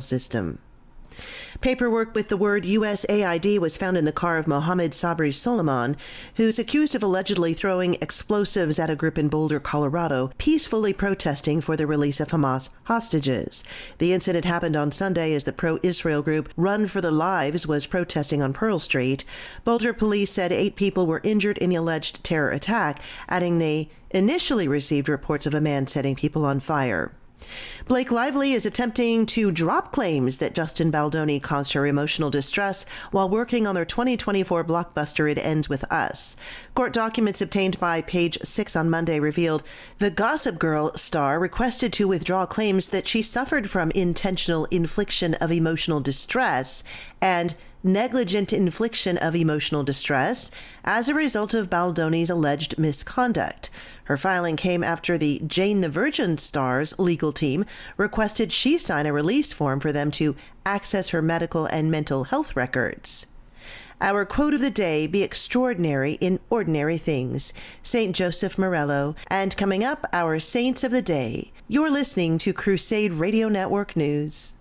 system. Paperwork with the word USAID was found in the car of Mohammed Sabri Soliman, who's accused of allegedly throwing explosives at a group in Boulder, Colorado, peacefully protesting for the release of Hamas hostages. The incident happened on Sunday as the pro-Israel group Run for Their Lives was protesting on Pearl Street. Boulder police said 8 people were injured in the alleged terror attack, adding they initially received reports of a man setting people on fire. Blake Lively is attempting to drop claims that Justin Baldoni caused her emotional distress while working on their 2024 blockbuster It Ends With Us. Court documents obtained by Page 6 on Monday revealed the Gossip Girl star requested to withdraw claims that she suffered from intentional infliction of emotional distress and negligent infliction of emotional distress as a result of Baldoni's alleged misconduct. Her filing came after the Jane the Virgin star's legal team requested she sign a release form for them to access her medical and mental health records. Our quote of the day, be extraordinary in ordinary things. St. Joseph Morello. And coming up, our saints of the day. You're listening to Crusade Radio Network News.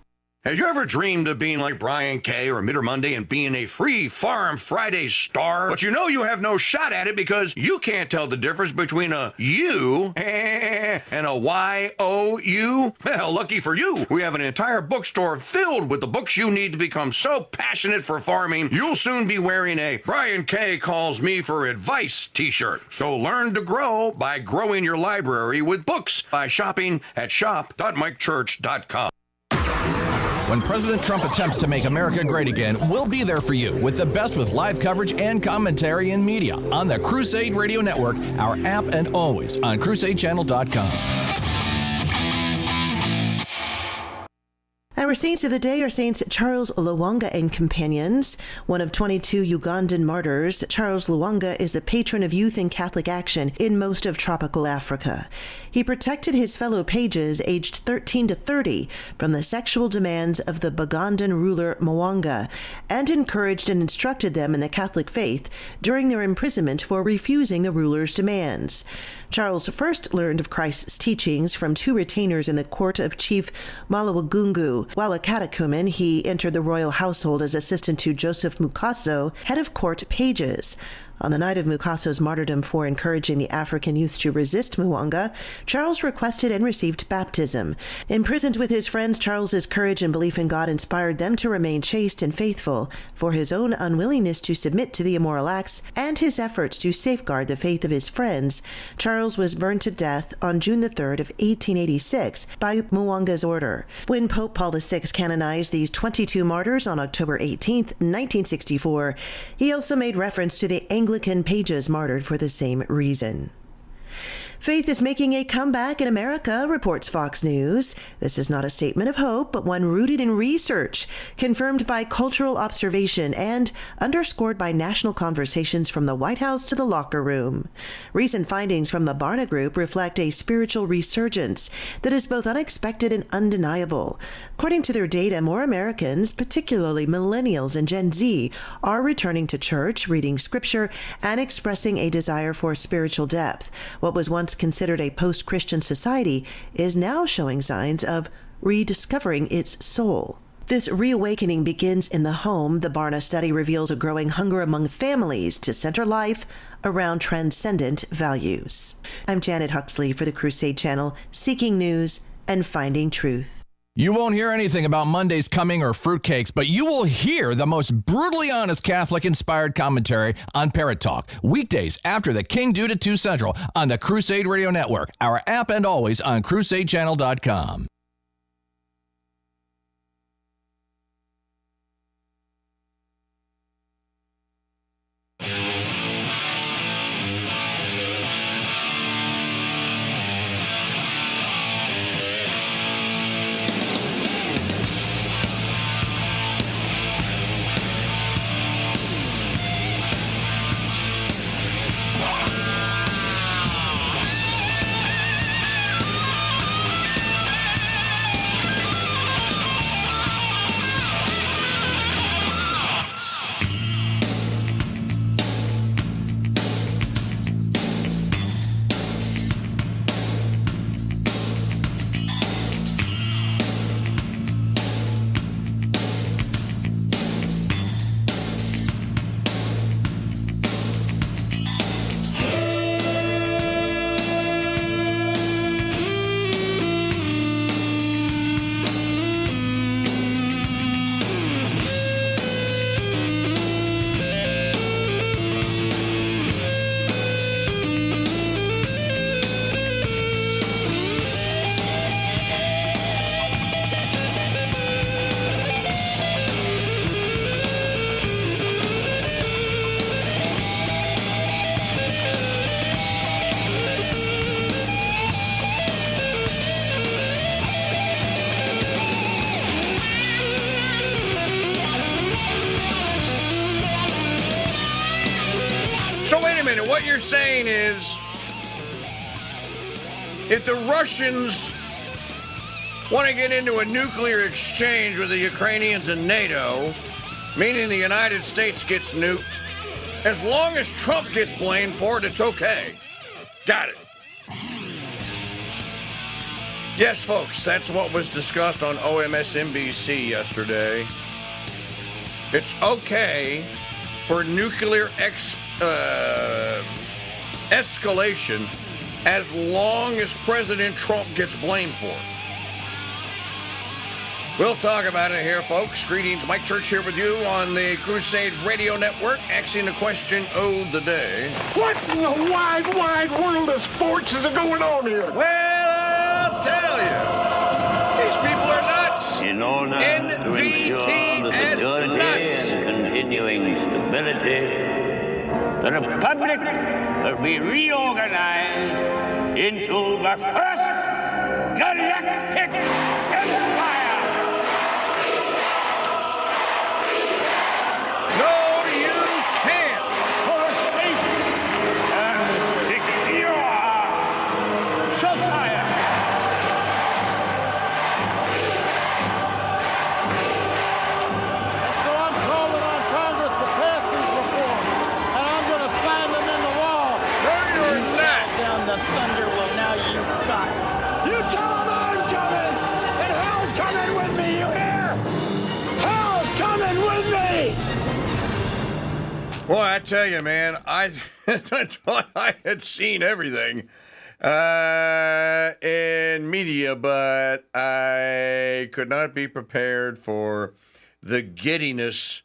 Have you ever dreamed of being like Brian Kay or Mitter Monday and being a free Farm Friday star? But you know you have no shot at it because you can't tell the difference between a U and a Y-O-U. Well, lucky for you, we have an entire bookstore filled with the books you need to become so passionate for farming, you'll soon be wearing a Brian Kay Calls Me for Advice t-shirt. So learn to grow by growing your library with books by shopping at shop.mikechurch.com. When President Trump attempts to make America great again, we'll be there for you with the best with live coverage and commentary in media on the Crusade Radio Network, our app, and always on crusadechannel.com. Our saints of the day are Saints Charles Lwanga and companions. One of 22 Ugandan martyrs, Charles Lwanga is the patron of youth and Catholic action in most of tropical Africa. He protected his fellow pages aged 13 to 30 from the sexual demands of the Bugandan ruler Mwanga and encouraged and instructed them in the Catholic faith during their imprisonment for refusing the ruler's demands. Charles first learned of Christ's teachings from 2 retainers in the court of Chief Malawagungu. While a catechumen, he entered the royal household as assistant to Joseph Mukaso, head of court pages. On the night of Mukaso's martyrdom for encouraging the African youth to resist Mwanga, Charles requested and received baptism. Imprisoned with his friends, Charles's courage and belief in God inspired them to remain chaste and faithful. For his own unwillingness to submit to the immoral acts and his efforts to safeguard the faith of his friends, Charles was burned to death on June the 3rd of 1886 by Mwanga's order. When Pope Paul VI canonized these 22 martyrs on October 18, 1964, he also made reference to the Anglican pages martyred for the same reason. Faith is making a comeback in America, reports Fox News. This is not a statement of hope, but one rooted in research, confirmed by cultural observation, and underscored by national conversations from the White House to the locker room. Recent findings from the Barna Group reflect a spiritual resurgence that is both unexpected and undeniable. According to their data, more Americans, particularly millennials and Gen Z, are returning to church, reading scripture, and expressing a desire for spiritual depth. What was once considered a post-Christian society is now showing signs of rediscovering its soul. This reawakening begins in the home. The Barna study reveals a growing hunger among families to center life around transcendent values. I'm Janet Huxley for the Crusade Channel, seeking news and finding truth. You won't hear anything about Monday's coming or fruitcakes, but you will hear the most brutally honest Catholic-inspired commentary on Parrot Talk, weekdays after the KingDude at 2 Central on the Crusade Radio Network, our app, and always on crusadechannel.com. what you're saying is, if the Russians want to get into a nuclear exchange with the Ukrainians and NATO, meaning the United States gets nuked, as long as Trump gets blamed for it, it's okay. Got it. Yes, folks, that's what was discussed on OMSNBC yesterday. It's okay for nuclear escalation as long as President Trump gets blamed for it. We'll talk about it here, folks. Greetings, Mike Church here with you on the Crusade Radio Network, asking the question of the day. What in the wide, wide world of sports is going on here? Well, I'll tell you, these people are nuts. In order to ensure the security and continuing stability, the Republic will be reorganized into the First Galactic Empire. No, you can't. For a safe and secure society. So I'm calling on Congress to pass these reforms, and I'm going to sign them into law. No, you're not. Down the thunder will now you got. You tell them I'm coming, and hell's coming with me, you hear? Hell's coming with me! Boy, I tell you, man, I thought I had seen everything in media, but I could not be prepared for the giddiness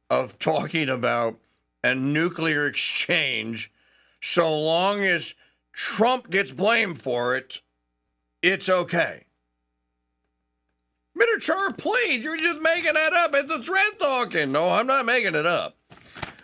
of talking about a nuclear exchange. So long as Trump gets blamed for it, it's okay. Miniature, please, you're just making that up. It's the thread talking. No, I'm not making it up.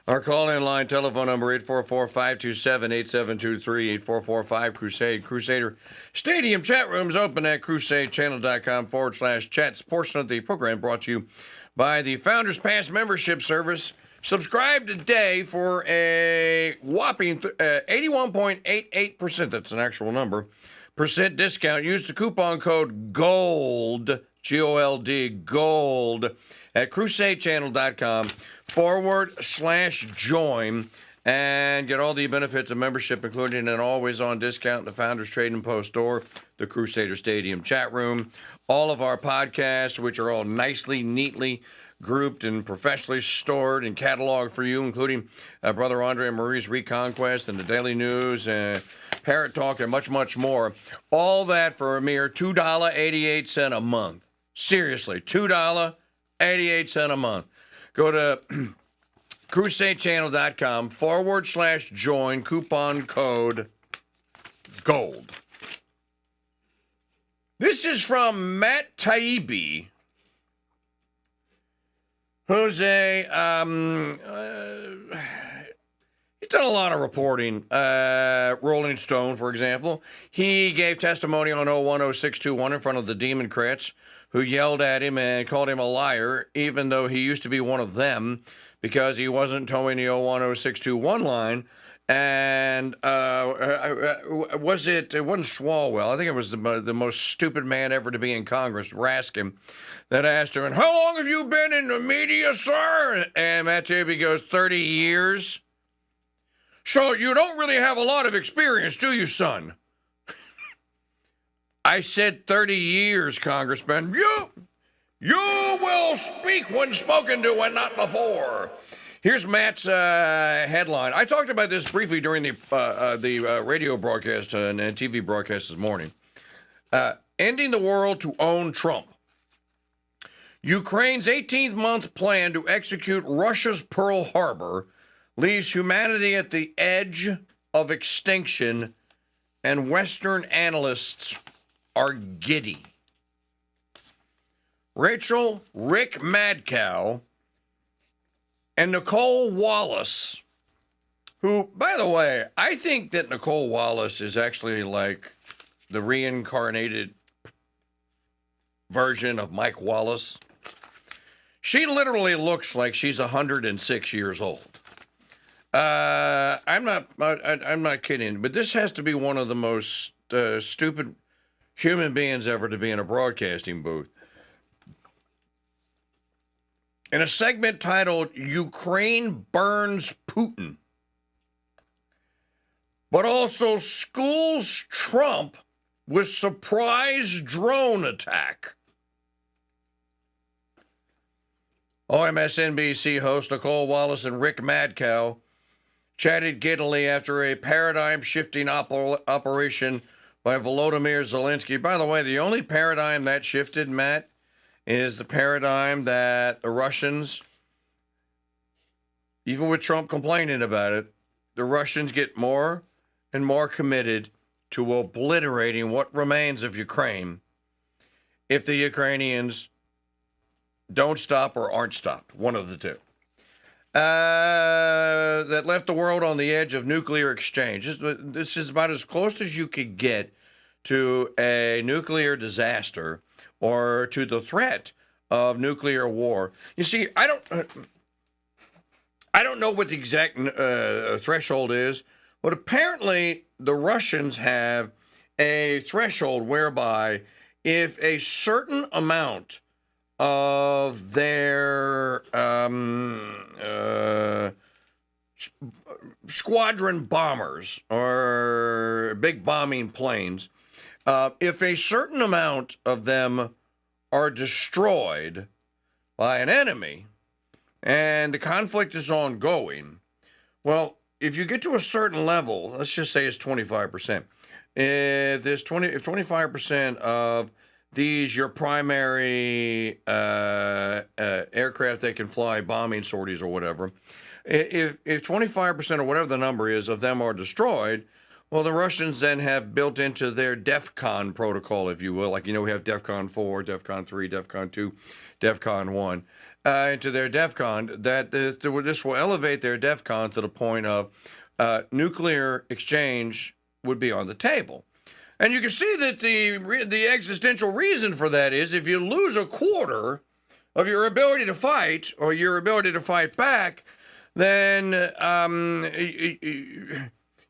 Our call-in line telephone number 844-527-8723, 8445 Crusader Stadium chat rooms open at crusadechannel.com/chats. Portion of the program brought to you by the Founders Pass membership service. Subscribe today for a whopping 81.88%. That's an actual number. Percent discount. Use the coupon code GOLD, G-O-L-D, GOLD at crusadechannel.com/join and get all the benefits of membership, including an always-on discount in the Founders Trading Post store, the Crusader Stadium chat room, all of our podcasts, which are all nicely, neatly grouped and professionally stored and cataloged for you, including Brother Andre and Marie's Reconquest and the Daily News, Parrot Talk, and much, much more. All that for a mere $2.88 a month. Seriously, $2.88 a month. Go to crusadechannel.com/join, coupon code GOLD. This is from Matt Taibbi, who's he's done a lot of reporting. Rolling Stone, for example. He gave testimony on 010621 in front of the Democrats, who yelled at him and called him a liar, even though he used to be one of them, because he wasn't towing the 010621 line. And it wasn't Swalwell. I think it was the most stupid man ever to be in Congress, Raskin, that asked him, "And how long have you been in the media, sir?" And Matt Taibbi goes, 30 years. "So you don't really have a lot of experience, do you, son?" I said 30 years, Congressman. You will speak when spoken to and not before. Here's Matt's headline. I talked about this briefly during the radio broadcast and TV broadcast this morning. Ending the world to own Trump. Ukraine's 18th-month plan to execute Russia's Pearl Harbor leaves humanity at the edge of extinction, and Western analysts are giddy. Rachel Rick Madcow and Nicole Wallace, who, by the way, I think that Nicole Wallace is actually like the reincarnated version of Mike Wallace. She literally looks like she's 106 years old. I'm not kidding, but this has to be one of the most stupid human beings ever to be in a broadcasting booth. In a segment titled Ukraine Burns Putin, but also schools Trump with surprise drone attack. MSNBC hosts Nicole Wallace and Rick Maddow chatted giddily after a paradigm-shifting operation by Volodymyr Zelensky. By the way, the only paradigm that shifted, Matt, is the paradigm that the Russians, even with Trump complaining about it, the Russians get more and more committed to obliterating what remains of Ukraine if the Ukrainians don't stop or aren't stopped, one of the two. That left the world on the edge of nuclear exchange. This is about as close as you could get to a nuclear disaster or to the threat of nuclear war. You see, I don't know what the exact threshold is, but apparently the Russians have a threshold whereby if a certain amount of their squadron bombers or big bombing planes, if a certain amount of them are destroyed by an enemy and the conflict is ongoing, well, if you get to a certain level, let's just say it's 25%. If 25% of these, your primary aircraft that can fly bombing sorties or whatever, if 25% or whatever the number is of them are destroyed, well, the Russians then have built into their DEFCON protocol, if you will, like, we have DEFCON 4, DEFCON 3, DEFCON 2, DEFCON 1, into their DEFCON, that this will elevate their DEFCON to the point of nuclear exchange would be on the table. And you can see that the existential reason for that is if you lose a quarter of your ability to fight or your ability to fight back, then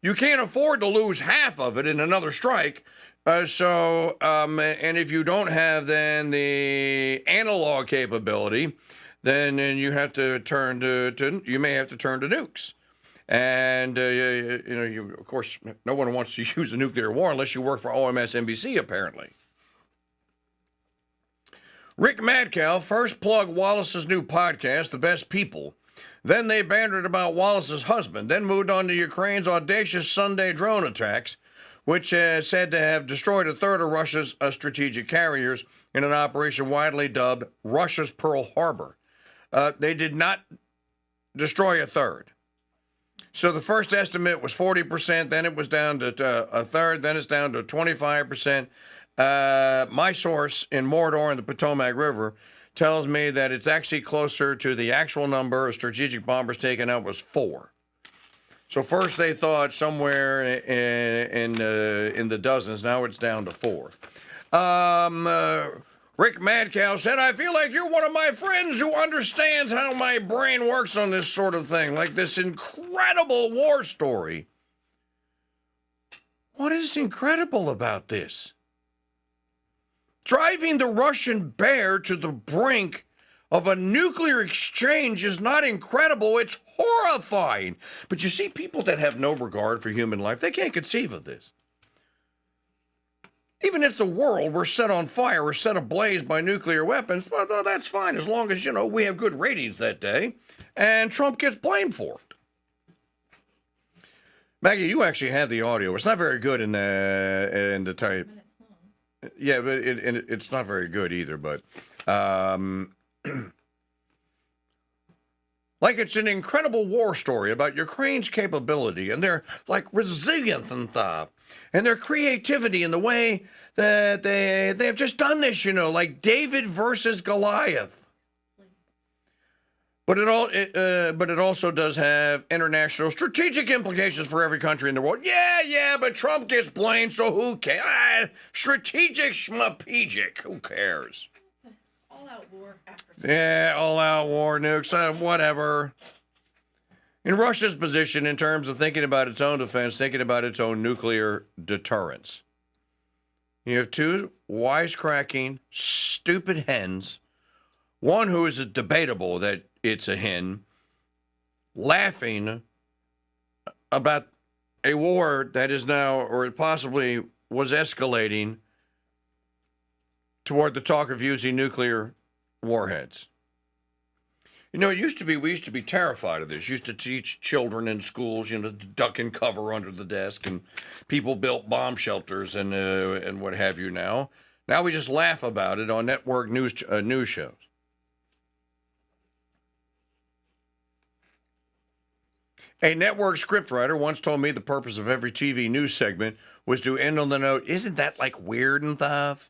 you can't afford to lose half of it in another strike. And if you don't have then the analog capability, then you have to turn you may have to turn to nukes. And, of course, no one wants to use a nuclear war unless you work for MSNBC, apparently. Rick Maddow first plugged Wallace's new podcast, The Best People. Then they bantered about Wallace's husband, then moved on to Ukraine's audacious Sunday drone attacks, which is said to have destroyed a third of Russia's strategic carriers in an operation widely dubbed Russia's Pearl Harbor. They did not destroy a third. So the first estimate was 40%, then it was down to a third, then it's down to 25%. My source in Mordor in the Potomac River tells me that it's actually closer to the actual number of strategic bombers taken out was 4. So first they thought somewhere in the dozens, now it's down to 4. Rick Maddow said, I feel like you're one of my friends who understands how my brain works on this sort of thing, like this incredible war story. What is incredible about this? Driving the Russian bear to the brink of a nuclear exchange is not incredible, it's horrifying. But you see, people that have no regard for human life, they can't conceive of this. Even if the world were set on fire or set ablaze by nuclear weapons, well, that's fine, as long as, we have good ratings that day, and Trump gets blamed for it. Maggie, you actually have the audio. It's not very good in the type. Yeah, but it's not very good either, but like it's an incredible war story about Ukraine's capability and their resilience and stuff. And their creativity in the way that they have just done this, like David versus Goliath. But it also does have international strategic implications for every country in the world. Yeah, but Trump gets blamed, so who cares? Strategic schmapegic, who cares? All-out war. Yeah, all-out war, nukes, whatever. in Russia's position in terms of thinking about its own defense, thinking about its own nuclear deterrence. You have two wisecracking, stupid hens, one who is debatable that it's a hen, laughing about a war that is now, or it possibly was escalating toward the talk of using nuclear warheads. You know, we used to be terrified of this. Used to teach children in schools, to duck and cover under the desk, and people built bomb shelters and what have you. Now we just laugh about it on network news shows. A network scriptwriter once told me the purpose of every TV news segment was to end on the note, "Isn't that like weird and stuff?"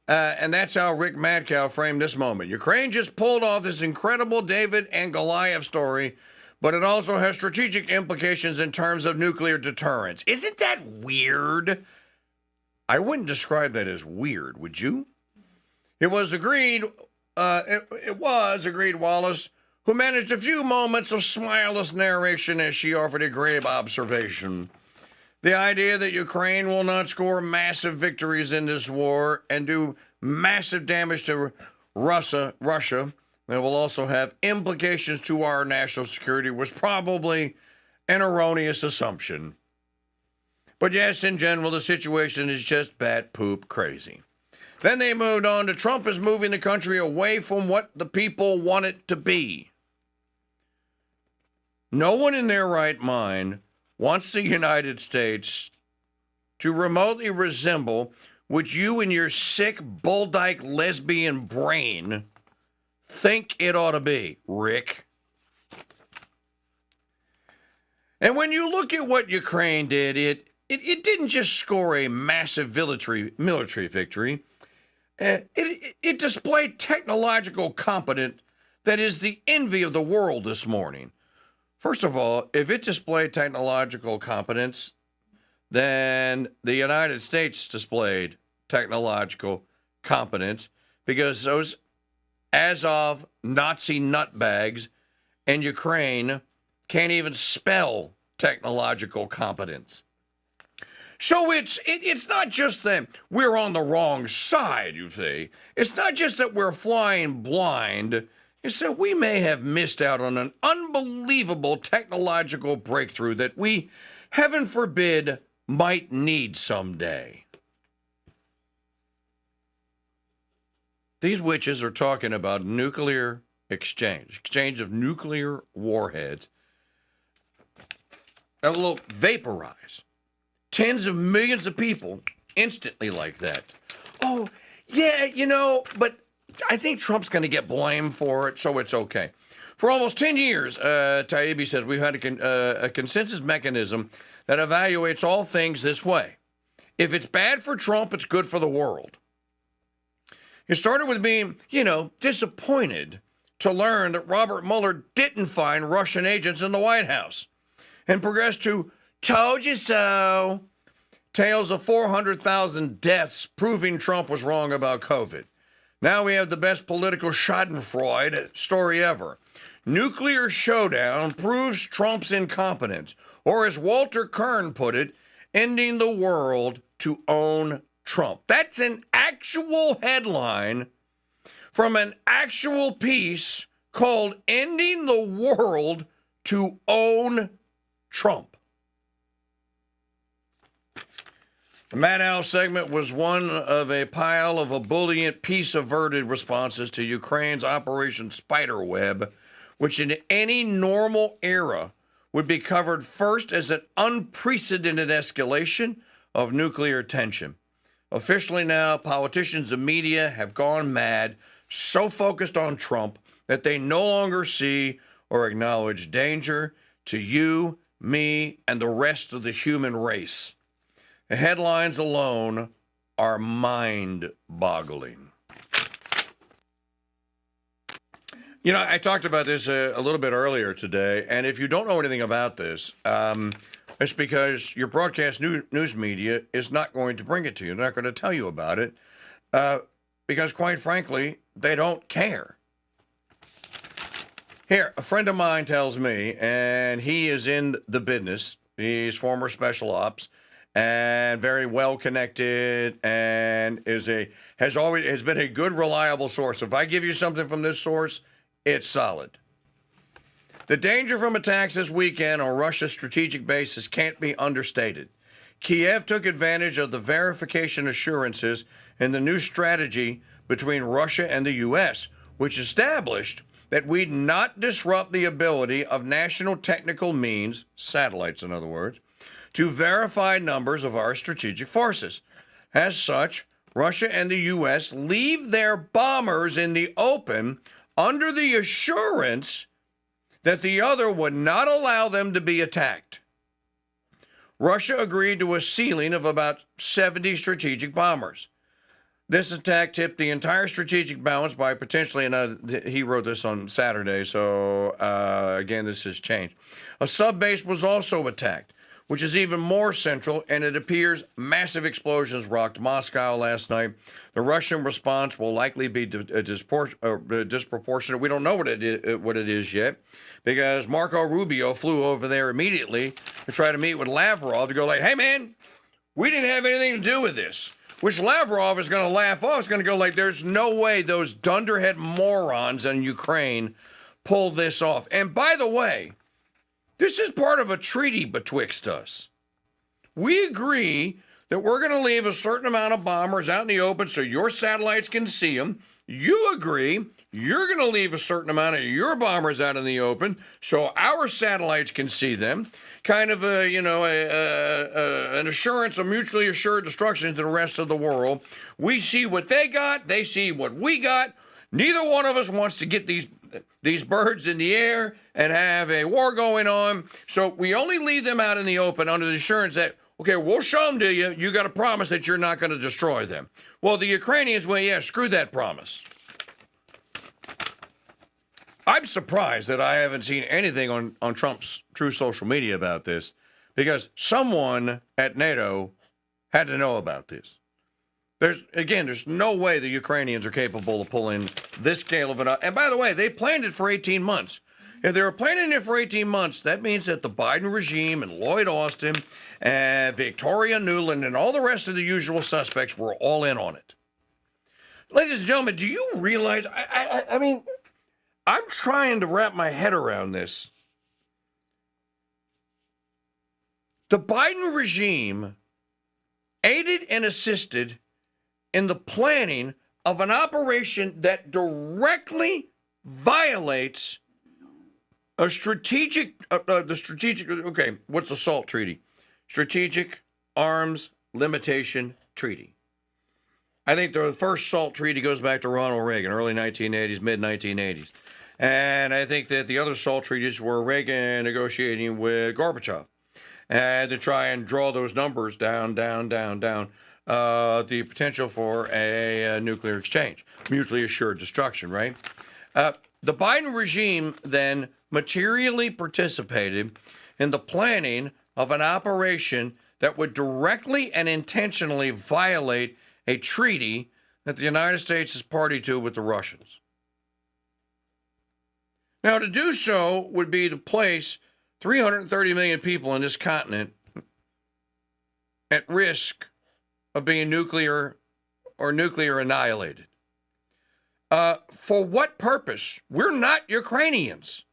And that's how Rick Madcow framed this moment. Ukraine just pulled off this incredible David and Goliath story, but it also has strategic implications in terms of nuclear deterrence. Isn't that weird? I wouldn't describe that as weird, would you? It was agreed, Wallace, who managed a few moments of smileless narration as she offered a grave observation. The idea that Ukraine will not score massive victories in this war and do massive damage to Russia, that will also have implications to our national security, was probably an erroneous assumption. But yes, in general, the situation is just bat poop crazy. Then they moved on to Trump is moving the country away from what the people want it to be. No one in their right mind wants the United States to remotely resemble what you and your sick bull-dyke lesbian brain think it ought to be, Rick. And when you look at what Ukraine did, it didn't just score a massive military victory. It displayed technological competence that is the envy of the world this morning. First of all, if it displayed technological competence, then the United States displayed technological competence because those Azov Nazi nutbags and Ukraine can't even spell technological competence. So it's not just that we're on the wrong side, you see. It's not just that we're flying blind. It's that we may have missed out on an unbelievable technological breakthrough that we, heaven forbid, might need someday. These witches are talking about nuclear exchange of nuclear warheads that will vaporize tens of millions of people instantly like that. Oh, yeah, but I think Trump's going to get blamed for it, so it's okay. For almost 10 years, Taibbi says, we've had a consensus mechanism that evaluates all things this way. If it's bad for Trump, it's good for the world. It started with being, disappointed to learn that Robert Mueller didn't find Russian agents in the White House, and progressed to told you so. Tales of 400,000 deaths proving Trump was wrong about COVID. Now we have the best political schadenfreude story ever. Nuclear showdown proves Trump's incompetence, or as Walter Kern put it, ending the world to own Trump. That's an actual headline from an actual piece called Ending the World to Own Trump. The Maddow segment was one of a pile of ebullient, peace-averted responses to Ukraine's Operation Spiderweb, which in any normal era would be covered first as an unprecedented escalation of nuclear tension. Officially now, politicians and media have gone mad, so focused on Trump that they no longer see or acknowledge danger to you, me, and the rest of the human race. The headlines alone are mind-boggling. I talked about this a little bit earlier today, and if you don't know anything about this, it's because your broadcast news media is not going to bring it to you. They're not going to tell you about it because, quite frankly, they don't care. Here, a friend of mine tells me, and he is in the business. He's former special ops and very well connected, and has been a good, reliable source. If I give you something from this source, it's solid. The danger from attacks this weekend on Russia's strategic bases can't be understated. Kiev took advantage of the verification assurances in the new strategy between Russia and the U.S., which established that we'd not disrupt the ability of national technical means, satellites in other words, to verify numbers of our strategic forces. As such, Russia and the U.S. leave their bombers in the open under the assurance that the other would not allow them to be attacked. Russia agreed to a ceiling of about 70 strategic bombers. This attack tipped the entire strategic balance by potentially another. He wrote this on Saturday, so again, this has changed. A sub-base was also attacked, which is even more central, and it appears massive explosions rocked Moscow last night. The Russian response will likely be disproportionate. We don't know what it is yet, because Marco Rubio flew over there immediately to try to meet with Lavrov to go like, hey, man, we didn't have anything to do with this. Which Lavrov is going to laugh off. It's going to go like, there's no way those dunderhead morons in Ukraine pulled this off. And by the way, this is part of a treaty betwixt us. We agree that we're going to leave a certain amount of bombers out in the open so your satellites can see them. You agree you're going to leave a certain amount of your bombers out in the open so our satellites can see them. Kind of an assurance of mutually assured destruction to the rest of the world. We see what they got. They see what we got. Neither one of us wants to get these birds in the air and have a war going on. So we only leave them out in the open under the assurance that, okay, we'll show them to you. You got to promise that you're not going to destroy them. Well, the Ukrainians, well, yeah, screw that promise. I'm surprised that I haven't seen anything on Trump's true social media about this, because someone at NATO had to know about this. There's no way the Ukrainians are capable of pulling this scale of it up. And by the way, they planned it for 18 months. If they were planning it for 18 months, that means that the Biden regime and Lloyd Austin and Victoria Nuland and all the rest of the usual suspects were all in on it. Ladies and gentlemen, do you realize, I mean, I'm trying to wrap my head around this. The Biden regime aided and assisted in the planning of an operation that directly violates a strategic, okay, what's the SALT treaty? Strategic Arms Limitation Treaty. I think the first SALT treaty goes back to Ronald Reagan, early 1980s, mid 1980s. And I think that the other SALT treaties were Reagan negotiating with Gorbachev and to try and draw those numbers down, the potential for a nuclear exchange, mutually assured destruction, right? The Biden regime then materially participated in the planning of an operation that would directly and intentionally violate a treaty that the United States is party to with the Russians. Now, to do so would be to place 330 million people in this continent at risk of being nuclear annihilated. For what purpose? We're not Ukrainians.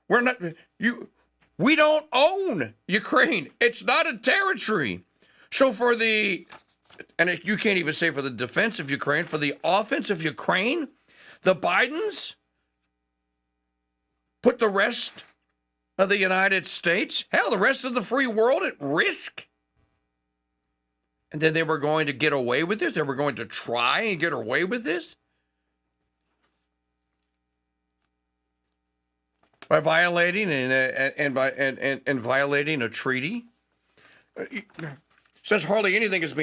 We don't own Ukraine. It's not a territory. So and you can't even say for the defense of Ukraine, for the offense of Ukraine, the Bidens put the rest of the United States, hell, the rest of the free world at risk. And then they were going to get away with this. They were going to try and get away with this by violating and violating a treaty. Since hardly anything is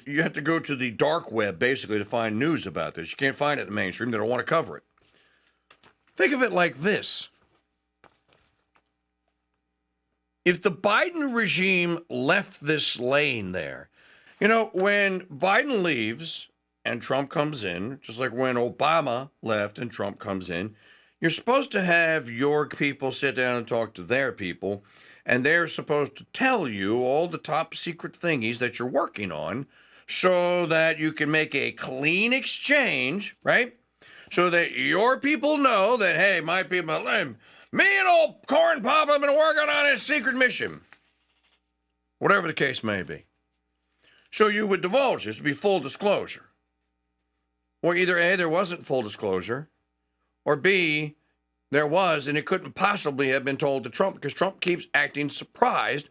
you have to go to the dark web basically to find news about this. You can't find it in the mainstream. They don't want to cover it. Think of it like this. If the Biden regime left this lane there, when Biden leaves and Trump comes in, just like when Obama left and Trump comes in, You're supposed to have your people sit down and talk to their people, and they're supposed to tell you all the top secret thingies that you're working on so that you can make a clean exchange, right? So that your people know that, hey, my people, me and old Corn Pop have been working on a secret mission. Whatever the case may be. So you would divulge this to be full disclosure. Or either A, there wasn't full disclosure, or B, there was, and it couldn't possibly have been told to Trump because Trump keeps acting surprised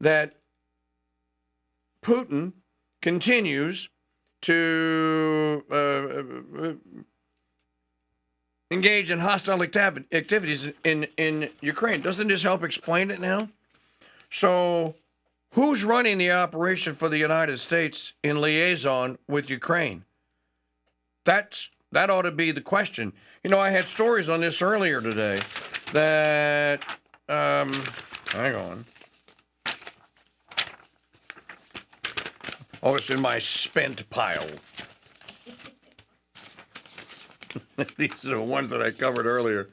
that Putin continues to engage in hostile activities in Ukraine. Doesn't this help explain it now? So who's running the operation for the United States in liaison with Ukraine? That ought to be the question. You know, I had stories on this earlier today that, hang on. Oh, it's in my spent pile. These are the ones that I covered earlier.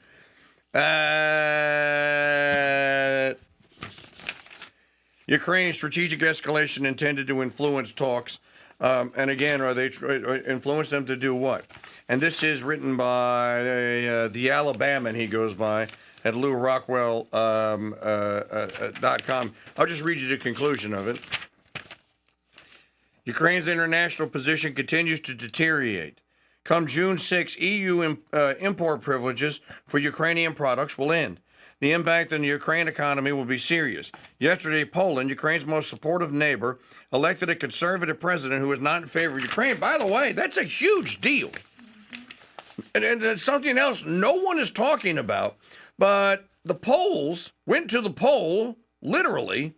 Ukraine strategic escalation intended to influence talks. And again, are they influence them to do what? And this is written by the Alabaman, he goes by, at LouRockwell.com. I'll just read you the conclusion of it. Ukraine's international position continues to deteriorate. Come June 6, EU import privileges for Ukrainian products will end. The impact on the Ukraine economy will be serious. Yesterday, Poland, Ukraine's most supportive neighbor, elected a conservative president who is not in favor of Ukraine. By the way, that's a huge deal. And it's something else no one is talking about. But the Poles went to the poll, literally.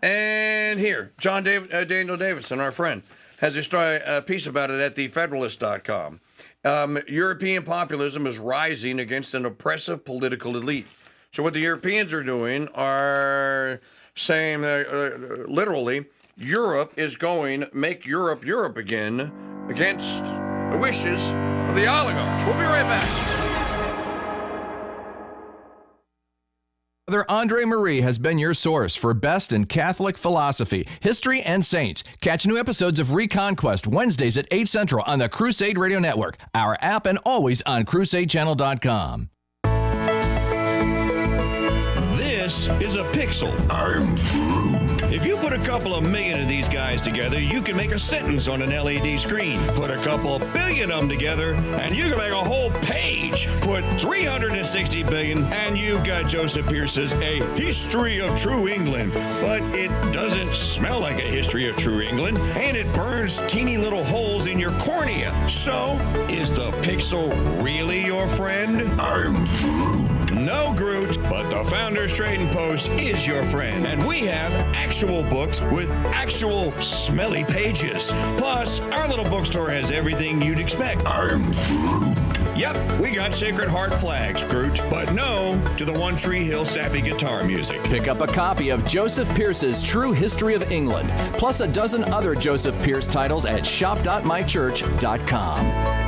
And here, Daniel Davidson, our friend, has a piece about it at thefederalist.com. European populism is rising against an oppressive political elite. So what the Europeans are doing are saying, literally, Europe is going to make Europe Europe again against the wishes of the oligarchs. We'll be right back. Brother Andre Marie has been your source for best in Catholic philosophy, history, and saints. Catch new episodes of Reconquest Wednesdays at 8 Central on the Crusade Radio Network, our app, and always on crusadechannel.com. This is a pixel. I'm through. If you put a couple of million of these guys together, you can make a sentence on an LED screen. Put a couple of billion of them together, and you can make a whole page. Put 360 billion, and you've got Joseph Pierce's A History of True England. But it doesn't smell like a history of true England, and it burns teeny little holes in your cornea. So, is the pixel really your friend? I'm through. No, Groot, but the Founders Trading Post is your friend. And we have actual books with actual smelly pages. Plus, our little bookstore has everything you'd expect. I'm through. Yep, we got Sacred Heart flags, Groot, but no to the One Tree Hill sappy guitar music. Pick up a copy of Joseph Pierce's True History of England, plus a dozen other Joseph Pierce titles at shop.mychurch.com.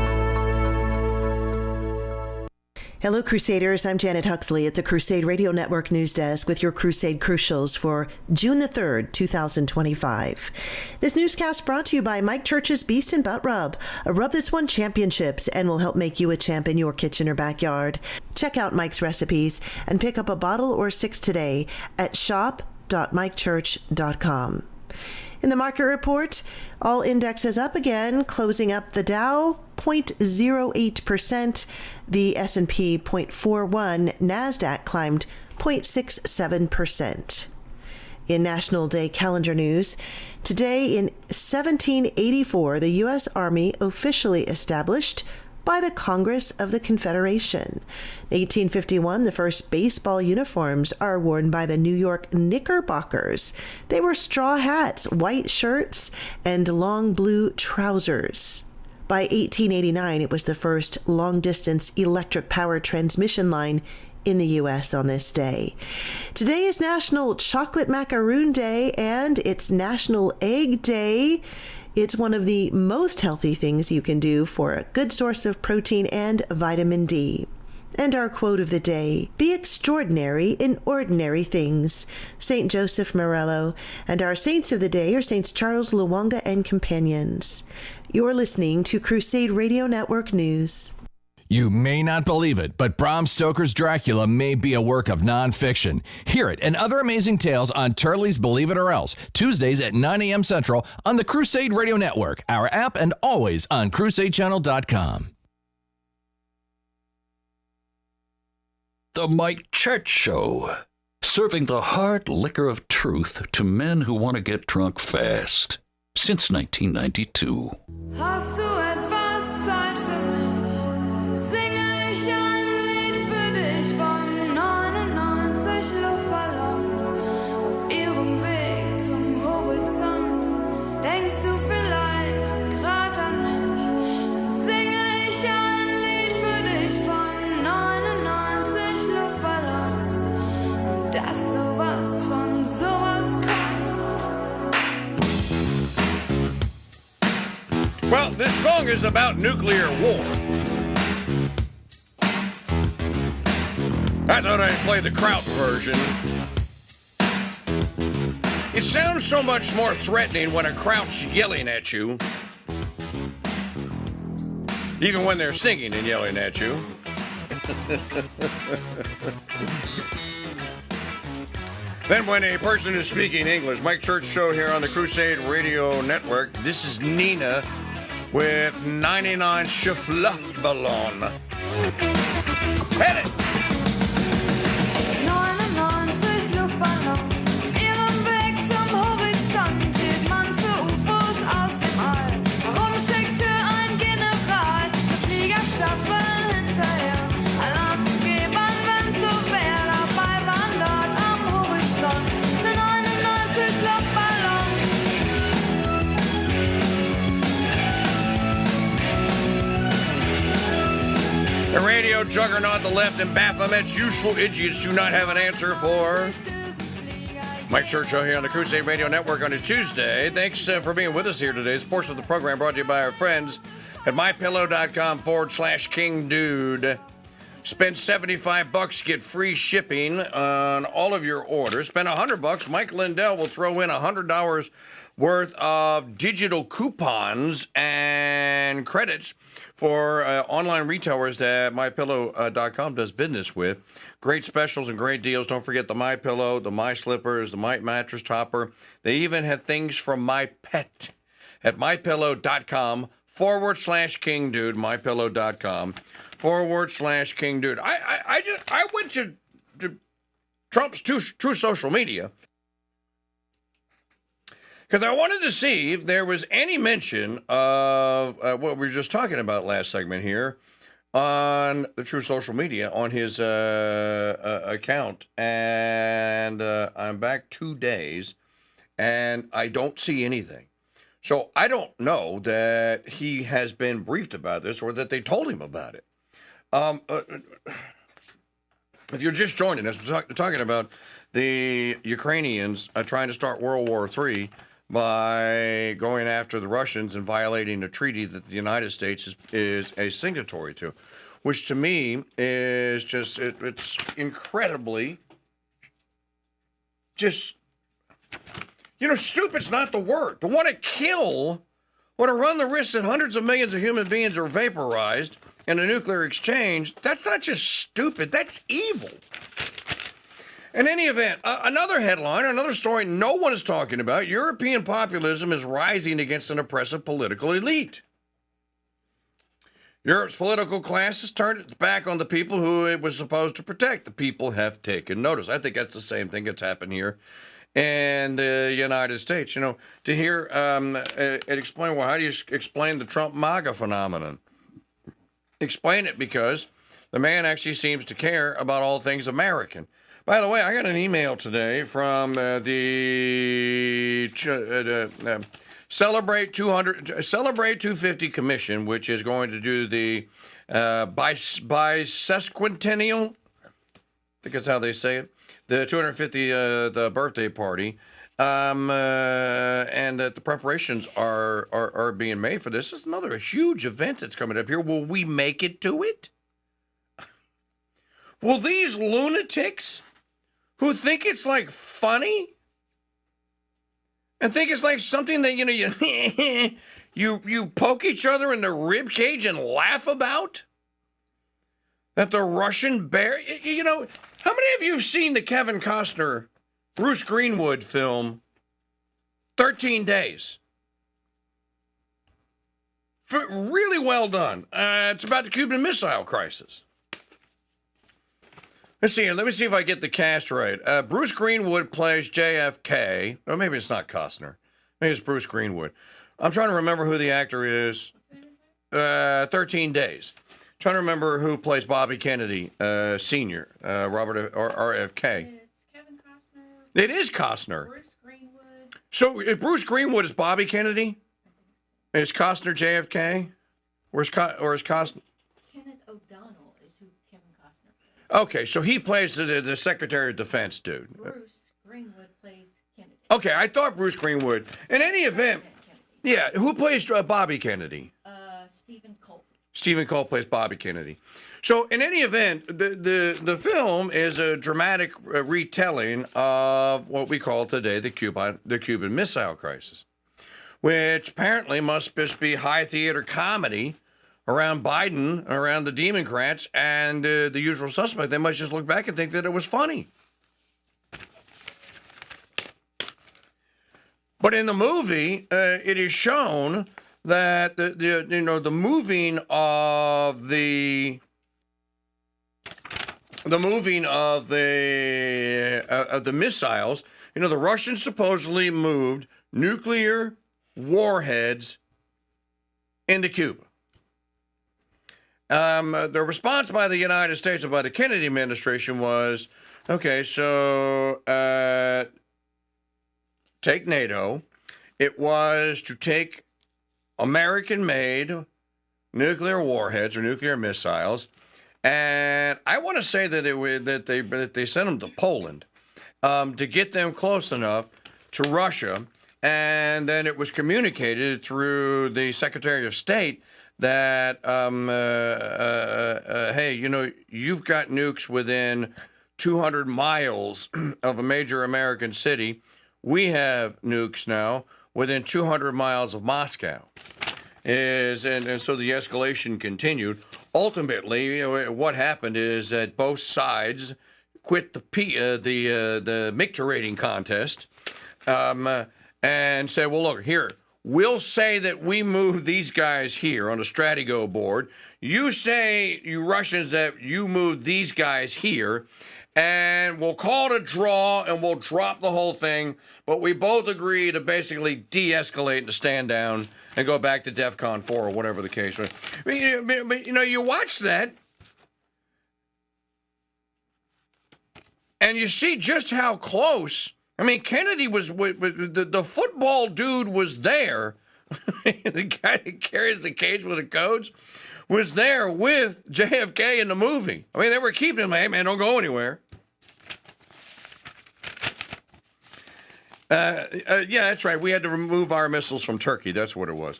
Hello, Crusaders. I'm Janet Huxley at the Crusade Radio Network News Desk with your Crusade Crucials for June the 3rd, 2025. This newscast brought to you by Mike Church's Beast and Butt Rub, a rub that's won championships and will help make you a champ in your kitchen or backyard. Check out Mike's recipes and pick up a bottle or 6 today at shop.mikechurch.com. In the market report, all indexes up again, closing up the Dow 0.08%, the S&P 0.41%, NASDAQ climbed 0.67%. In National Day calendar news, today in 1784, the U.S. Army officially established by the Congress of the Confederation. In 1851, the first baseball uniforms are worn by the New York Knickerbockers. They were straw hats, white shirts, and long blue trousers. By 1889, it was the first long-distance electric power transmission line in the U.S. on this day. Today is National Chocolate Macaroon Day, and it's National Egg Day. It's one of the most healthy things you can do for a good source of protein and vitamin D. And our quote of the day, be extraordinary in ordinary things. St. Joseph Morello. And our saints of the day are Saints Charles Luwanga and companions. You're listening to Crusade Radio Network News. You may not believe it, but Bram Stoker's Dracula may be a work of nonfiction. Hear it and other amazing tales on Turley's Believe It or Else, Tuesdays at 9 a.m. Central on the Crusade Radio Network, our app, and always on crusadechannel.com. The Mike Church Show, serving the hard liquor of truth to men who want to get drunk fast. Since 1992. Hast du etwas Zeit für mich? Singe ich ein Lied für dich von 99 Luftballons auf ihrem Weg zum Horizont. Denkst du vielleicht grad an mich? Dann singe ich ein Lied für dich von 99 Luftballons und dass sowas von sowas kommt. Well, this song is about nuclear war. I thought I'd play the Kraut version. It sounds so much more threatening when a Kraut's yelling at you, even when they're singing and yelling at you. Then when a person is speaking English. Mike Church Show here on the Crusade Radio Network. This is Nina with 99 Luftballon. Hit it! 99 Luftballons, ihrem Weg zum Horizont hielt man für UFOs aus dem All. Warum schickte ein General die Fliegerstaffeln hinterher? Alarm zu geben, wenn's so wär. Dabei waren dort am Horizont 99 Luftballons. The radio juggernaut, the left, and Baphomet's useful idiots do not have an answer for. Mike Church Show here on the Crusade Radio Network on a Tuesday. Thanks for being with us here today. This portion of the program brought to you by our friends at mypillow.com/KingDude. Spend $75, get free shipping on all of your orders. Spend $100, Mike Lindell will throw in $100 worth of digital coupons and credits for online retailers that MyPillow.com does business with. Great specials and great deals. Don't forget the MyPillow, the My Slippers, the My Mattress Topper. They even have things from My Pet at MyPillow.com/KingDude, MyPillow.com/KingDude. I went to Trump's true social media because I wanted to see if there was any mention of what we were just talking about last segment here on the true social media on his account. And I'm back 2 days, and I don't see anything. So I don't know that he has been briefed about this or that they told him about it. If you're just joining us, we're talking about the Ukrainians trying to start World War III by going after the Russians and violating a treaty that the United States is a signatory to, which to me is just, it's incredibly just, stupid's not the word. To want to kill, or to run the risk that hundreds of millions of human beings are vaporized in a nuclear exchange, that's not just stupid, that's evil. In any event, another headline, another story no one is talking about. European populism is rising against an oppressive political elite. Europe's political class has turned its back on the people who it was supposed to protect. The people have taken notice. I think that's the same thing that's happened here in the United States. To hear it explain, well, how do you explain the Trump MAGA phenomenon? Explain it because the man actually seems to care about all things American. By the way, I got an email today from the Celebrate 250 Commission, which is going to do the bicentennial, I think that's how they say it, the 250 the birthday party, and that the preparations are being made for this. This is another huge event that's coming up here. Will we make it to it? Will these lunatics who think it's like funny and think it's like something that, you poke each other in the rib cage and laugh about? That the Russian bear, how many of you have seen the Kevin Costner, Bruce Greenwood film, 13 Days? Really well done. It's about the Cuban Missile Crisis. Let's see here. Let me see if I get the cast right. Bruce Greenwood plays JFK. Or maybe it's not Costner. Maybe it's Bruce Greenwood. I'm trying to remember who the actor is. 13 Days. Trying to remember who plays Bobby Kennedy, Sr., Robert RFK. It's Kevin Costner. It is Costner. Bruce Greenwood. So if Bruce Greenwood is Bobby Kennedy, is Costner JFK? Or is Costner? Kenneth O'Donnell is who Kevin Costner plays. Okay, so he plays the Secretary of Defense dude. Bruce Greenwood plays Kennedy. Okay, I thought Bruce Greenwood. In any event, yeah, who plays Bobby Kennedy? Stephen Culp. Stephen Culp plays Bobby Kennedy. So in any event, the film is a dramatic retelling of what we call today the Cuban Missile Crisis, which apparently must just be high theater comedy around Biden, around the Democrats, and the usual suspect. They must just look back and think that it was funny. But in the movie, it is shown that the moving of the missiles. The Russians supposedly moved nuclear warheads into Cuba. The response by the United States and by the Kennedy administration was, okay, so take NATO. It was to take American-made nuclear warheads or nuclear missiles, and I want to say that they sent them to Poland to get them close enough to Russia, and then it was communicated through the Secretary of State that hey, you've got nukes within 200 miles of a major American city. We have nukes now within 200 miles of Moscow. And so the escalation continued. Ultimately, what happened is that both sides quit the micturating contest and said, well, look, here, we'll say that we moved these guys here on the Stratigo board. You say, you Russians, that you moved these guys here. And we'll call it a draw, and we'll drop the whole thing. But we both agree to basically de-escalate and to stand down and go back to DEFCON 4 or whatever the case was. But, you watch that, and you see just how close. I mean, Kennedy was the football dude was there. The guy that carries the cage with the codes was there with JFK in the movie. I mean, they were keeping him, hey, man, don't go anywhere. Yeah, that's right. We had to remove our missiles from Turkey. That's what it was.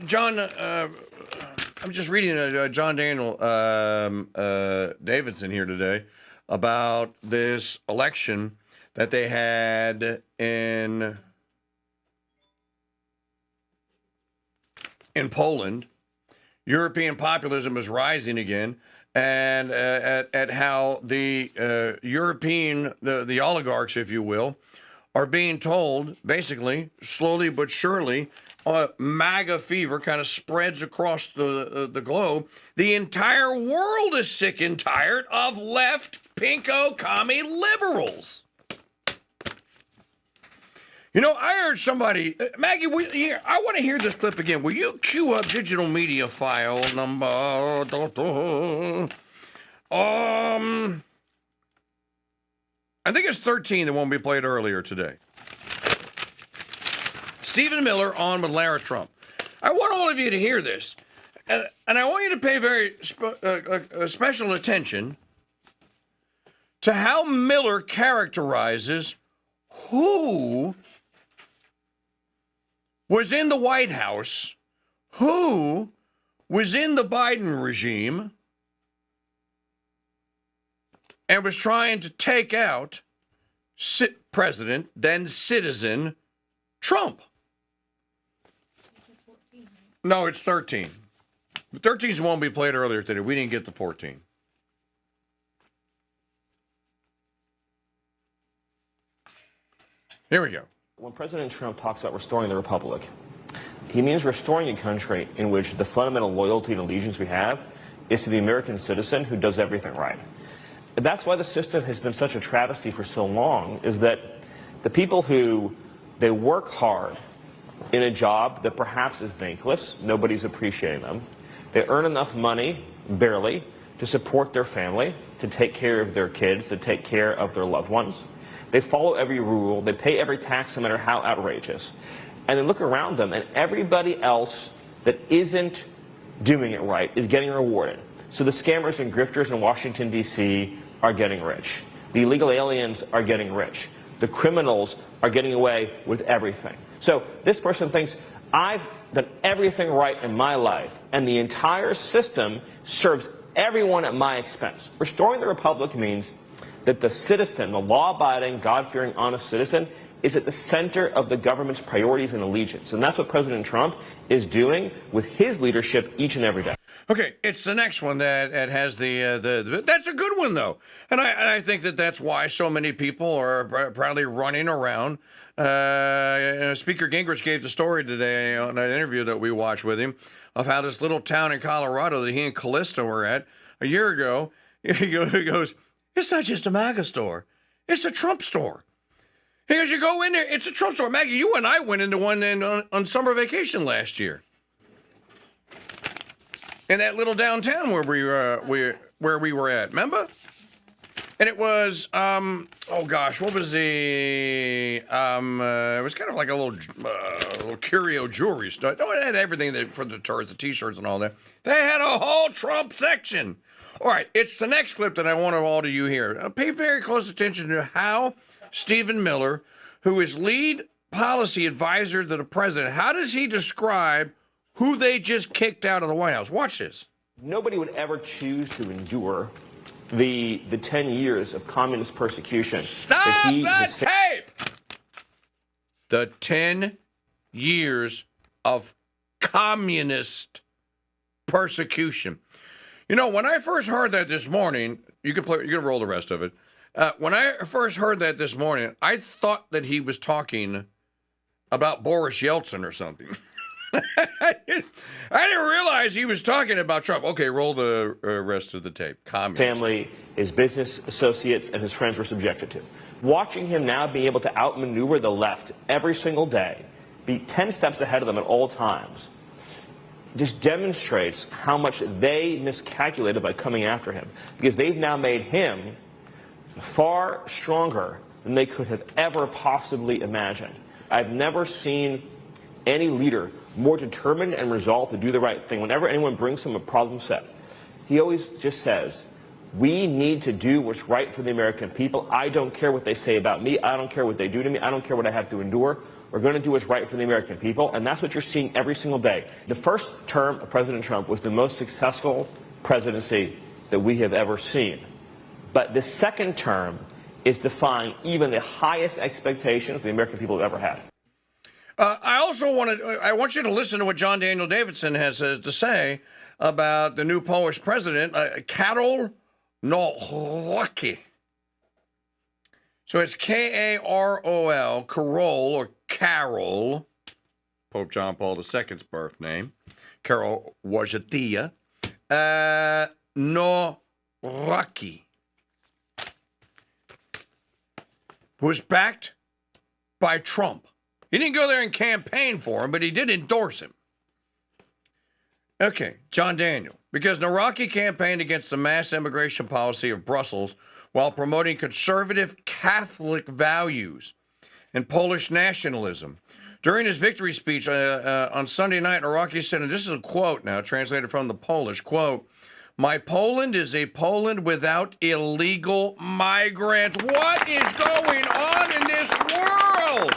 John, I'm just reading John Daniel Davidson here today about this election that they had in Poland. European populism is rising again, and at how the European, the oligarchs, if you will, are being told, basically, slowly but surely, MAGA fever kind of spreads across the globe. The entire world is sick and tired of left pinko commie liberals. I heard somebody, Maggie, I want to hear this clip again. Will you cue up digital media file number? I think it's 13 that won't be played earlier today. Stephen Miller on with Lara Trump. I want all of you to hear this, and I want you to pay very special attention to how Miller characterizes who was in the White House, who was in the Biden regime, and was trying to take out President, then citizen, Trump. No, it's 13. 13 is the one we played earlier today. We didn't get the 14. Here we go. When President Trump talks about restoring the republic, he means restoring a country in which the fundamental loyalty and allegiance we have is to the American citizen who does everything right. That's why the system has been such a travesty for so long, is that the people who, they work hard in a job that perhaps is thankless, nobody's appreciating them. They earn enough money, barely, to support their family, to take care of their kids, to take care of their loved ones. They follow every rule, they pay every tax no matter how outrageous. And they look around them and everybody else that isn't doing it right is getting rewarded. So the scammers and grifters in Washington, D.C. are getting rich. The illegal aliens are getting rich. The criminals are getting away with everything. So this person thinks, I've done everything right in my life, and the entire system serves everyone at my expense. Restoring the republic means that the citizen, the law-abiding, God-fearing, honest citizen, is at the center of the government's priorities and allegiance. And that's what President Trump is doing with his leadership each and every day. Okay, it's the next one that has the that's a good one, though. And I think that's why so many people are proudly running around. Speaker Gingrich gave the story today on an interview that we watched with him of how this little town in Colorado that he and Callisto were at a year ago, he goes, it's not just a MAGA store. It's a Trump store. He goes, you go in there, it's a Trump store. Maggie, you and I went into one on summer vacation last year. In that little downtown where we were at, remember? And it was, what was the, it was kind of like a little curio jewelry store. No, it had everything for the tourists, the T-shirts and all that. They had a whole Trump section. All right, it's the next clip that I want all of you hear. Pay very close attention to how Stephen Miller, who is lead policy advisor to the president, how does he describe who they just kicked out of the White House? Watch this. Nobody would ever choose to endure the 10 years of communist persecution. Stop that tape! The 10 years of communist persecution. You know, when I first heard that this morning, you can roll the rest of it. When I first heard that this morning, I thought that he was talking about Boris Yeltsin or something. I didn't realize he was talking about Trump. Okay, roll the rest of the tape. Communist. Family, his business associates, and his friends were subjected to. Watching him now be able to outmaneuver the left every single day, be 10 steps ahead of them at all times, just demonstrates how much they miscalculated by coming after him. Because they've now made him far stronger than they could have ever possibly imagined. I've never seen any leader more determined and resolved to do the right thing. Whenever anyone brings him a problem set, he always just says, we need to do what's right for the American people. I don't care what they say about me. I don't care what they do to me. I don't care what I have to endure. We're going to do what's right for the American people, and that's what you're seeing every single day. The first term of President Trump was the most successful presidency that we have ever seen. But the second term is defying even the highest expectations the American people have ever had. I want you to listen to what John Daniel Davidson has to say about the new Polish president, Karol Nawrocki. So it's Karol, Karol, or Carol, Pope John Paul II's birth name, Karol Wojtyła, Nawrocki, who was backed by Trump. He didn't go there and campaign for him, but he did endorse him. Okay, John Daniel. Because Nawrocki campaigned against the mass immigration policy of Brussels while promoting conservative Catholic values and Polish nationalism. During his victory speech on Sunday night, Nawrocki said, and this is a quote now, translated from the Polish, quote, "My Poland is a Poland without illegal migrants." What is going on in this world?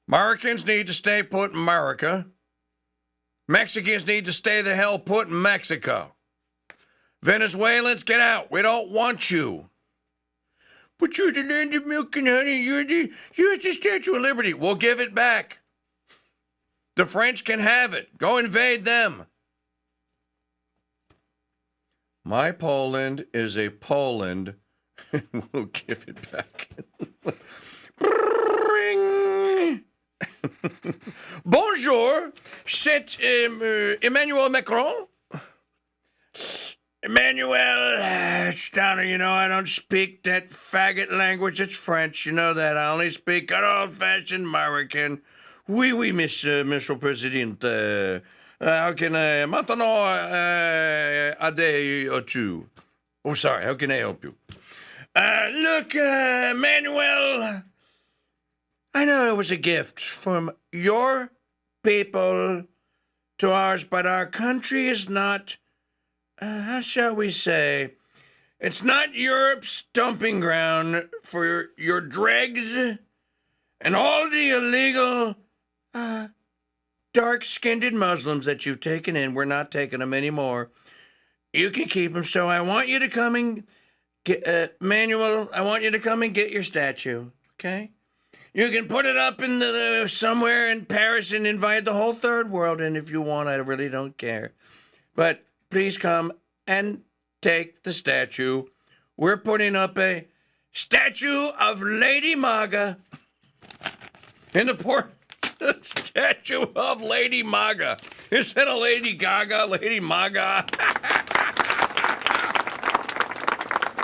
Americans need to stay put in America. Mexicans need to stay the hell put in Mexico. Venezuelans, get out. We don't want you. But you're the land of milk and honey. You're the Statue of Liberty. We'll give it back. The French can have it. Go invade them. My Poland is a Poland. We'll give it back. Bonjour, c'est Emmanuel Macron. Emmanuel, it's down, you know, I don't speak that faggot language. It's French, you know that. I only speak good old-fashioned American. Oui, Monsieur President. How can I maintenant aider? Oh, sorry, how can I help you? Look, Emmanuel, I know it was a gift from your people to ours, but our country is not, how shall we say, it's not Europe's dumping ground for your dregs and all the illegal, dark-skinned Muslims that you've taken in. We're not taking them anymore. You can keep them, so I want you to come and get, Manuel, I want you to come and get your statue, okay? You can put it up in somewhere in Paris and invite the whole third world in if you want. I really don't care. But please come and take the statue. We're putting up a statue of Lady Maga in the port. Statue of Lady Maga. Instead of Lady Gaga, Lady Maga.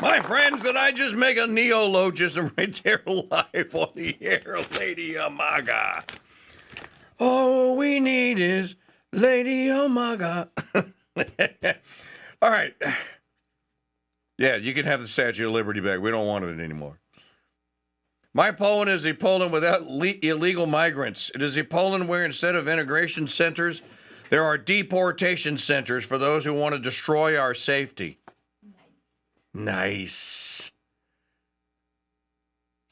My friends, did I just make a neologism right there live on the air, Lady Maga? All we need is Lady Maga. All right. Yeah, you can have the Statue of Liberty back. We don't want it anymore. My Poland is a Poland without illegal migrants. It is a Poland where instead of integration centers, there are deportation centers for those who want to destroy our safety. Nice.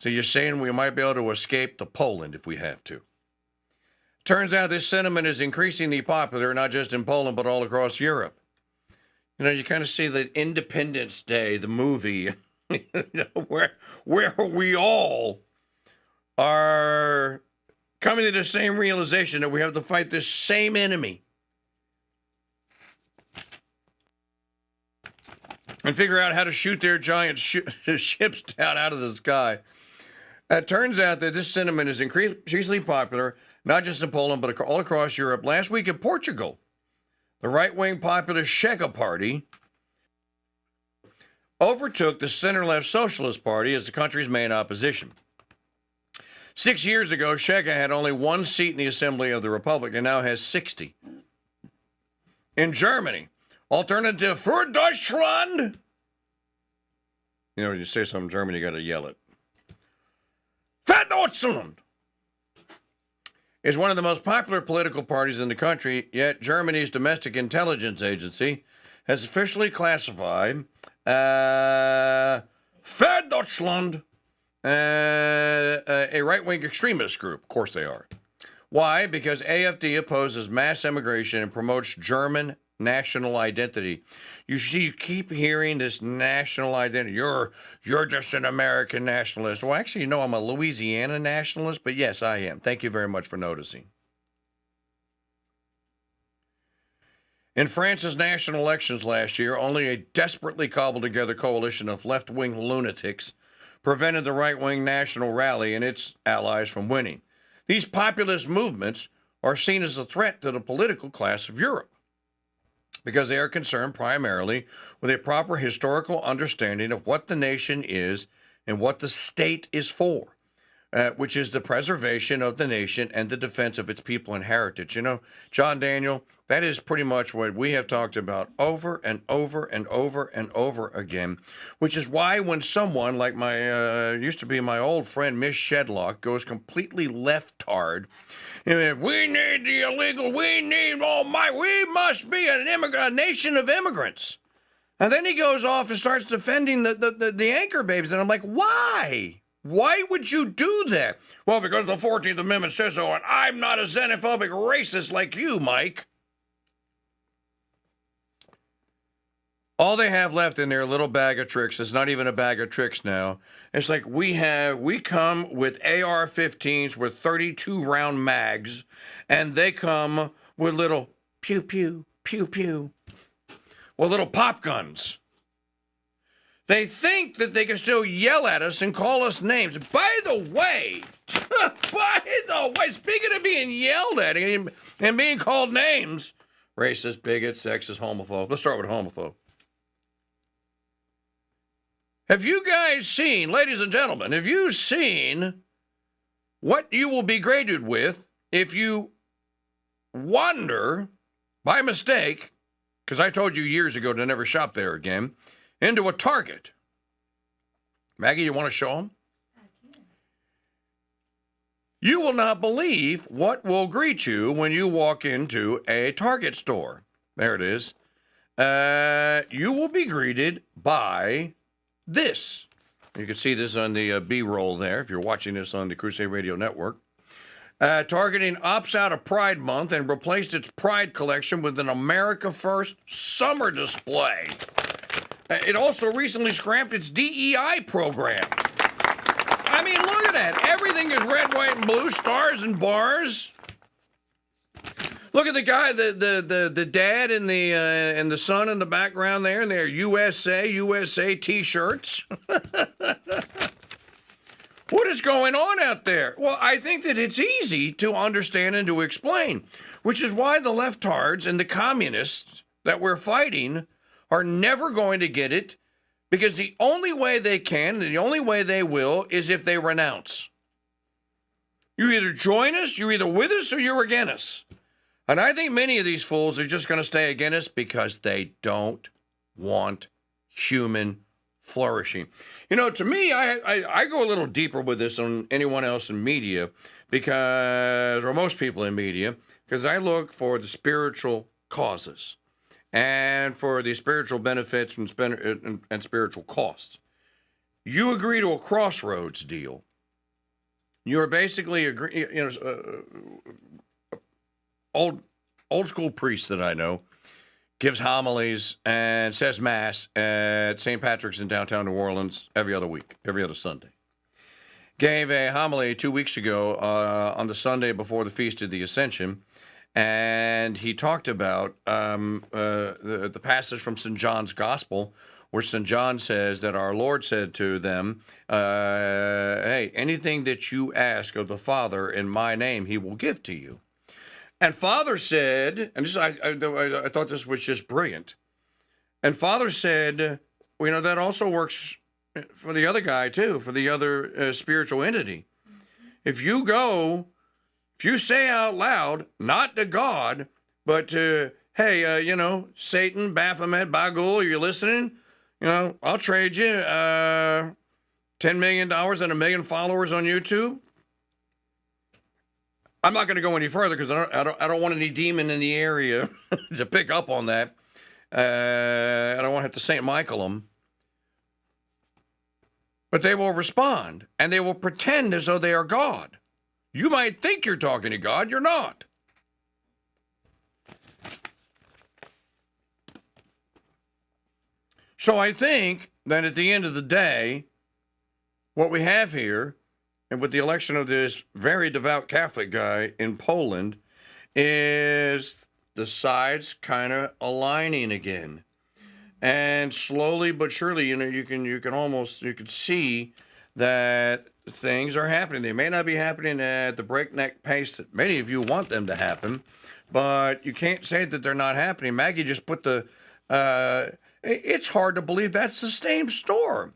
So you're saying we might be able to escape to Poland if we have to. Turns out this sentiment is increasingly popular, not just in Poland, but all across Europe. You know, you kind of see that Independence Day, the movie, where we all are coming to the same realization that we have to fight this same enemy and figure out how to shoot their giant ships down out of the sky. It turns out that this sentiment is increasingly popular, not just in Poland, but all across Europe. Last week in Portugal, the right-wing populist Chega party overtook the center-left Socialist Party as the country's main opposition. 6 years ago, Chega had only one seat in the Assembly of the Republic and now has 60. In Germany, Alternative für Deutschland. You know, when you say something in German, you got to yell it. Für Deutschland is one of the most popular political parties in the country, yet Germany's domestic intelligence agency has officially classified Für Deutschland a right-wing extremist group. Of course they are. Why? Because AfD opposes mass immigration and promotes German national identity. You see, you keep hearing this national identity. You're just an American nationalist. Well, actually, you know, I'm a Louisiana nationalist, but yes, I am. Thank you very much for noticing. In France's national elections last year, only a desperately cobbled-together coalition of left-wing lunatics prevented the right-wing National Rally and its allies from winning. These populist movements are seen as a threat to the political class of Europe because they are concerned primarily with a proper historical understanding of what the nation is and what the state is for, which is the preservation of the nation and the defense of its people and heritage. You know, John Daniel, that is pretty much what we have talked about over and over and over and over again, which is why when someone like my, used to be my old friend, Miss Shedlock, goes completely leftard, we need the illegal, we must be a nation of immigrants. And then he goes off and starts defending the anchor babies. And I'm like, why? Why would you do that? Well, because the 14th Amendment says so, and I'm not a xenophobic racist like you, Mike. All they have left in their little bag of tricks, it's not even a bag of tricks now. It's like we come with AR-15s with 32 round mags, and they come with little pew pew pew pew, with little pop guns. They think that they can still yell at us and call us names. By the way, speaking of being yelled at and being called names, racist, bigot, sexist, homophobe. Let's start with homophobe. Have you guys seen, ladies and gentlemen, have you seen what you will be graded with if you wander by mistake, because I told you years ago to never shop there again, into a Target? Maggie, you want to show them? You will not believe what will greet you when you walk into a Target store. There it is. You will be greeted by this. You can see this on the B-roll there if you're watching this on the Crusade Radio Network. Targeting opts out of Pride Month and replaced its Pride collection with an America First summer display. It also recently scrapped its DEI program. I mean, look at that. Everything is red, white, and blue, stars and bars. Look at the guy, the dad and the son in the background there, and their USA T-shirts. What is going on out there? Well, I think that it's easy to understand and to explain, which is why the leftards and the communists that we're fighting are never going to get it, because the only way they can, and the only way they will, is if they renounce. You either join us, you're either with us, or you're against us. And I think many of these fools are just going to stay against us because they don't want human flourishing. You know, to me, I go a little deeper with this than anyone else in media, because, or most people in media, because I look for the spiritual causes and for the spiritual benefits and spiritual costs. You agree to a crossroads deal. You're basically old school priest that I know gives homilies and says mass at St. Patrick's in downtown New Orleans every other week, every other Sunday. Gave a homily 2 weeks ago on the Sunday before the Feast of the Ascension, and he talked about the passage from St. John's Gospel, where St. John says that our Lord said to them, hey, anything that you ask of the Father in my name, he will give to you. And Father said, and this, I thought this was just brilliant. And Father said, well, you know, that also works for the other guy too, for the other spiritual entity. If you say out loud, not to God, but to, hey, Satan, Baphomet, Bagul, you're listening? I'll trade you $10 million and 1 million followers on YouTube. I'm not going to go any further because I don't want any demon in the area to pick up on that. I don't want to have to St. Michael them. But they will respond, and they will pretend as though they are God. You might think you're talking to God. You're not. So I think that at the end of the day, what we have here, and with the election of this very devout Catholic guy in Poland, is the sides kind of aligning again. And slowly but surely, you can see that things are happening. They may not be happening at the breakneck pace that many of you want them to happen, but you can't say that they're not happening. Maggie just put it's hard to believe that's the same store.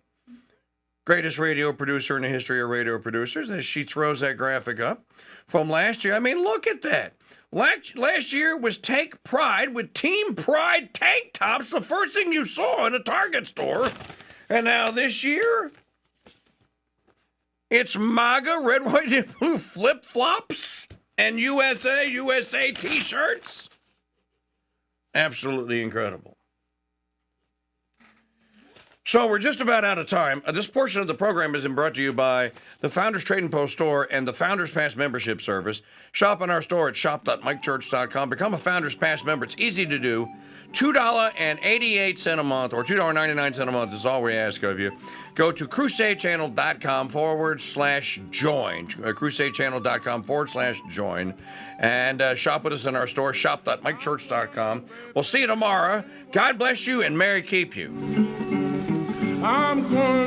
Greatest radio producer in the history of radio producers, as she throws that graphic up from last year. I mean, look at that. Last year was Take Pride with Team Pride tank tops, the first thing you saw in a Target store. And now this year, it's MAGA, red, white, and blue flip-flops and USA T-shirts. Absolutely incredible. So we're just about out of time. This portion of the program has been brought to you by the Founders Trading Post store and the Founders Pass membership service. Shop in our store at shop.mikechurch.com. Become a Founders Pass member. It's easy to do. $2.88 a month or $2.99 a month is all we ask of you. Go to crusadechannel.com/join. Crusadechannel.com/join. And shop with us in our store, shop.mikechurch.com. We'll see you tomorrow. God bless you and Mary keep you. I'm going